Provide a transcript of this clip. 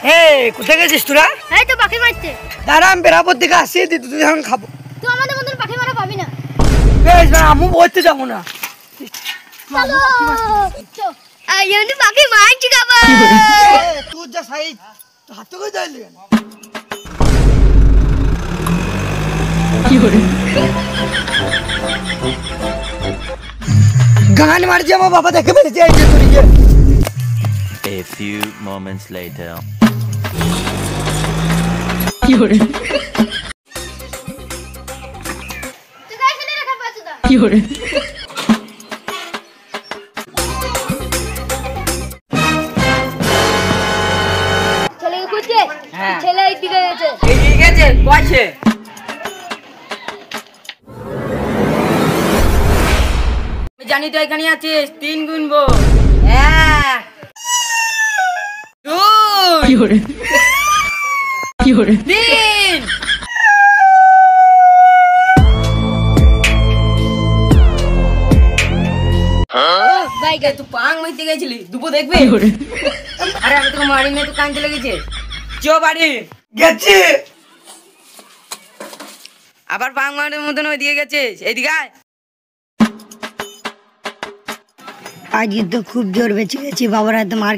কোথায় গেছিস তোরা? এই তো পাখি মারতে। দাঁড়া আমি বেরাবর দিকে আসি, তুই এখন খাবো। তুই আমাদের মতন পাখি মারা পাবি না। বেশ না, আমি বলতে যাবো না। চলো পাখি মারছি খাবো। তুই যা সাইজ হাত থেকে যাইলি গান মারছি, আমার বাবা দেখে ফেলেছে। এই যে তোর ইয়ে। A few moments later. তুই গায়ে ছেলে রাখা পাচ্ছ না। ছেলেকে খুঁজছে? হ্যাঁ। ছেলে এই দিকে গেছে। এই গেছে কইছে। আমি জানি তো এখানে আছিস, 3 গুনবো। 1 2 3। বাইকে তুই পাং মাইতে গেছিলি, দুপো দেখবি? আরে আমি তোকে মারি না, তো কান চলে গেছে। চো বাড়ি গেছি। আবার পাং মারার মতন ওইদিকে গেছিস, এইদিকে আয়। আজকে তো খুব জোর বেঁচে গেছি, বাবার হাতে মার।